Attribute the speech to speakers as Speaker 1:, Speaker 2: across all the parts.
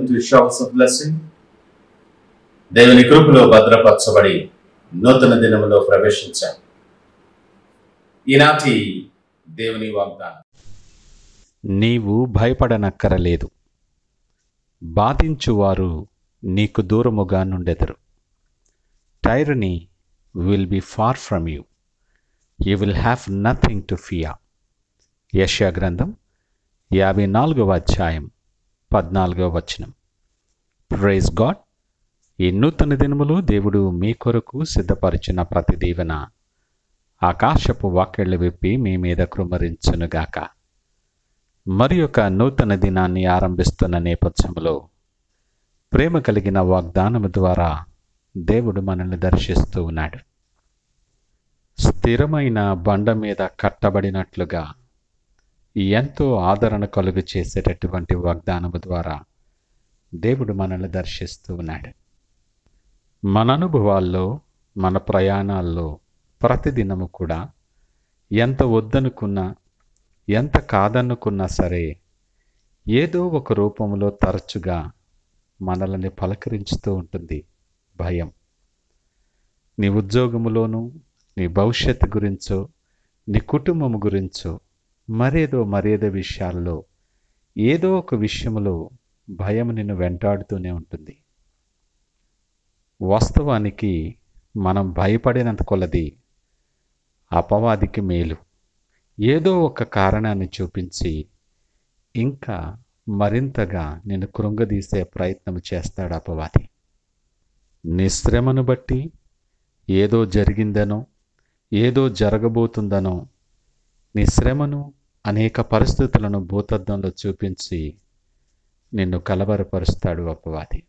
Speaker 1: to showers of blessing. దేవుని కృపలో భద్రపరచబడి నూతన దినములో ప్రవేశించాం. ఈనాటి దేవుని వాగ్దానం.
Speaker 2: నీవు భయపడనక్కరలేదు, బాధించువారు నీకు దూరముగా నుండెదరు. Tyranny will be far from you, you will have nothing to fear. యెషయా గ్రంథం 54వ అధ్యాయం 14వ వచనం. Praise God. ఈ నూతన దినములో దేవుడు మీ కొరకు సిద్ధపరిచిన ప్రతి దీవెన ఆకాశపు వాక్యళ్ళు విప్పి మీ మీద కృమ్మరించునుగాక. మరి ఒక నూతన దినాన్ని ఆరంభిస్తున్న నేపథ్యంలో ప్రేమ కలిగిన వాగ్దానము ద్వారా దేవుడు మనల్ని దర్శిస్తూ ఉన్నాడు. స్థిరమైన బండ మీద కట్టబడినట్లుగా ఎంతో ఆదరణ కలుగు చేసేటటువంటి వాగ్దానము ద్వారా దేవుడు మనల్ని దర్శిస్తూ ఉన్నాడు. మన అనుభవాల్లో, మన ప్రయాణాల్లో ప్రతిదినము కూడా ఎంత వద్దనుకున్నా, ఎంత కాదనుకున్నా సరే, ఏదో ఒక రూపంలో తరచుగా మనల్ని పలకరించుతూ ఉంటుంది భయం. నీ ఉద్యోగములోనూ, నీ భవిష్యత్తు గురించో, నీ కుటుంబం గురించో, మరేదో విషయాల్లో ఏదో ఒక విషయంలో భయం నిన్ను వెంటాడుతూనే ఉంటుంది. వాస్తవానికి మనం భయపడినంత కొలది అపవాదికి మేలు. ఏదో ఒక కారణాన్ని చూపించి ఇంకా మరింతగా నిన్ను కృంగదీసే ప్రయత్నం చేస్తాడు అపవాది. నీ శ్రమను బట్టి ఏదో జరిగిందనో, ఏదో జరగబోతుందనో, నీ శ్రమను, అనేక పరిస్థితులను భూతద్దంలో చూపించి నిన్ను కలవరపరుస్తాడు అపవాది.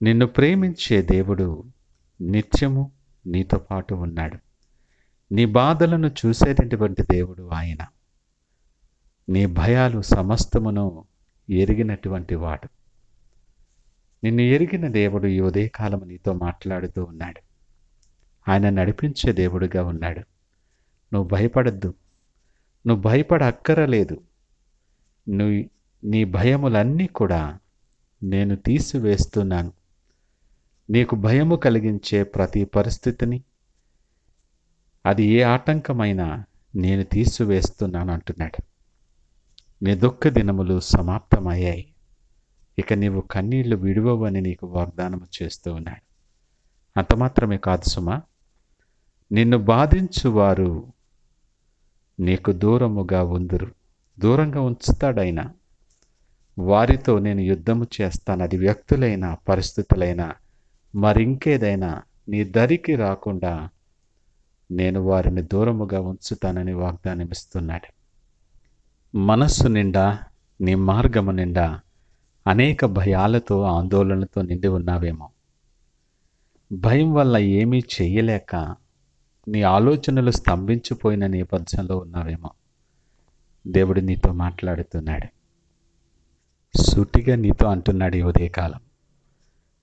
Speaker 2: నిన్ను ప్రేమించే దేవుడు నిత్యము నీతో పాటు ఉన్నాడు. నీ బాధలను చూసేటటువంటి దేవుడు ఆయన. నీ భయాలు సమస్తమును ఎరిగినటువంటి వాడు. నిన్ను ఎరిగిన దేవుడు ఈ ఉదయకాలము నీతో మాట్లాడుతూ ఉన్నాడు. ఆయన నడిపించే దేవుడుగా ఉన్నాడు. నువ్వు భయపడద్దు, నువ్వు భయపడక్కరలేదు. నీ భయములన్నీ కూడా నేను తీసివేస్తున్నాను. నీకు భయము కలిగించే ప్రతి పరిస్థితిని, అది ఏ ఆటంకమైనా నేను తీసివేస్తున్నాను అంటున్నాడు. నీ దుఃఖ దినములు సమాప్తమయ్యాయి. ఇక నీవు కన్నీళ్లు విడువవని నీకు వాగ్దానము చేస్తూ ఉన్నాడు. అంత మాత్రమే కాదు సుమా, నిన్ను బాధించువారు నీకు దూరముగా ఉందురు. దూరంగా ఉంచుతాడైనా. వారితో నేను యుద్ధము చేస్తాను. అది వ్యక్తులైనా, పరిస్థితులైనా, మరింకేదైనా నీ దరికి రాకుండా నేను వారిని దూరముగా ఉంచుతానని వాగ్దానం ఇస్తున్నాడు. మనస్సు నిండా, నీ మార్గము నిండా అనేక భయాలతో, ఆందోళనలతో నిండి ఉన్నావేమో. భయం వల్ల ఏమీ చెయ్యలేక నీ ఆలోచనలు స్తంభించిపోయిన నేపథ్యంలో ఉన్నావేమో. దేవుడు నీతో మాట్లాడుతున్నాడు. సూటిగా నీతో అంటున్నాడు ఈ ఉదయకాలం,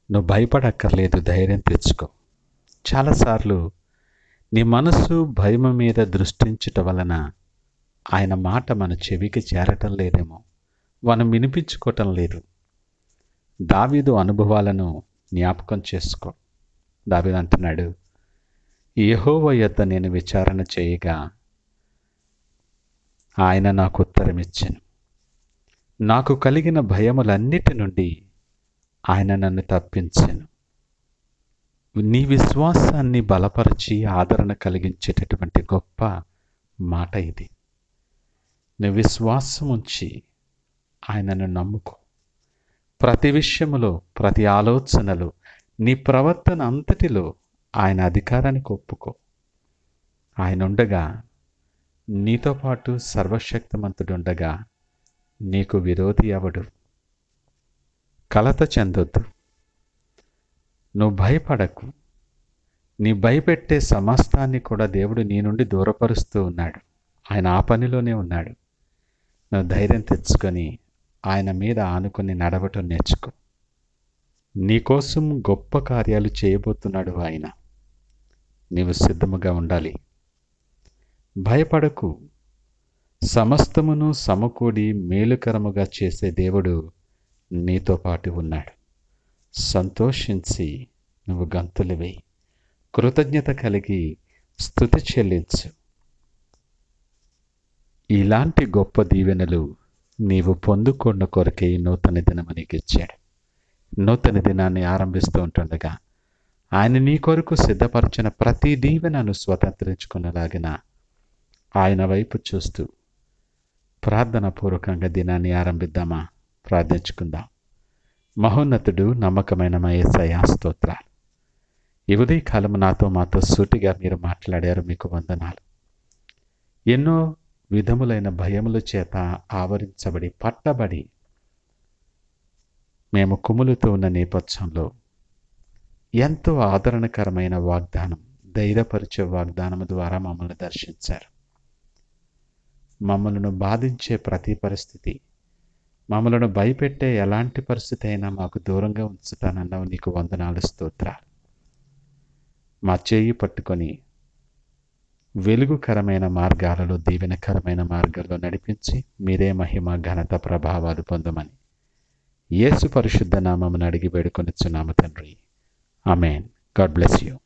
Speaker 2: నువ్వు భయపడక్కర్లేదు, ధైర్యం తెచ్చుకో. చాలాసార్లు నీ మనసు భయం మీద దృష్టించటం వలన ఆయన మాట మన చెవికి చేరటం లేదేమో, మనం వినిపించుకోవటం లేదు. దావీదు అనుభవాలను జ్ఞాపకం చేసుకో. దావీదు అంటున్నాడు, యెహోవా యొద్ద నేను విచారణ చేయగా ఆయన నాకు ఉత్తరమిచ్చెను. నాకు కలిగిన భయములన్నిటి నుండి ఆయన నన్ను తప్పించెను. నీ విశ్వాసాన్ని బలపరిచి ఆదరణ కలిగించేటటువంటి గొప్ప మాట ఇది. నీ విశ్వాసం ఉంచి ఆయనను నమ్ముకో. ప్రతి విషయములో, ప్రతి ఆలోచనలో, నీ ప్రవర్తన అంతటిలో ఆయన అధికారానికి ఒప్పుకో. ఆయన ఉండగా, నీతో పాటు సర్వశక్తిమంతుడుండగా నీకు విరోధి ఎవడు? కలత చెందొద్దు, నువ్వు భయపడకు. నీ భయపెట్టే సమస్తాన్ని కూడా దేవుడు నీ నుండి దూరపరుస్తూ ఉన్నాడు. ఆయన ఆ పనిలోనే ఉన్నాడు. నువ్వు ధైర్యం తెచ్చుకొని ఆయన మీద ఆనుకొని నడవటం నేర్చుకో. నీకోసం గొప్ప కార్యాలు చేయబోతున్నాడు ఆయన. నీవు సిద్ధముగా ఉండాలి. భయపడకు. సమస్తమును సమకూడి మేలుకరముగా చేసే దేవుడు నీతో పాటు ఉన్నాడు. సంతోషించి నువ్వు గంతులు వేయి, కృతజ్ఞత కలిగి స్తుతి చెల్లించు. ఇలాంటి గొప్ప దీవెనలు నీవు పొందుకున్న కొరకే ఈ నూతన దినము నీకు ఇచ్చాడు. నూతన దినాన్ని ఆరంభిస్తూ ఉంటుండగా ఆయన నీ కొరకు సిద్ధపరిచిన ప్రతి దీవెనను స్వతంత్రించుకునేలాగిన ఆయన వైపు చూస్తూ ప్రార్థనాపూర్వకంగా దినాన్ని ఆరంభిద్దామా? ప్రార్థించుకుందాం. మహోన్నతుడు, నమ్మకమైన మా యేసయ్యా, స్తోత్రాలు. ఈ ఉదయకాలం మాతో సూటిగా మీరు మాట్లాడారు, మీకు వందనాలు. ఎన్నో విధములైన భయముల చేత ఆవరించబడి పట్టబడి మేము కుములుతూ ఉన్న నేపథ్యంలో ఎంతో ఆదరణకరమైన వాగ్దానం, ధైర్యపరిచే వాగ్దానం ద్వారా మమ్మల్ని దర్శించారు. మమ్మల్ని బాధించే ప్రతి పరిస్థితి, మమ్మల్ని భయపెట్టే ఎలాంటి పరిస్థితి అయినా మాకు దూరంగా ఉంచుతానన్నావు. నీకు వందనాలు, స్తోత్రాలు. మా చేయి పట్టుకొని వెలుగుకరమైన మార్గాలలో, దీవెనకరమైన మార్గాల్లో నడిపించి మీరే మహిమ, ఘనత, ప్రభావాలు పొందమని యేసు పరిశుద్ధ నామమున అడిగి వేడుకొనిచున్నాము తండ్రి. ఆమేన్. God bless you.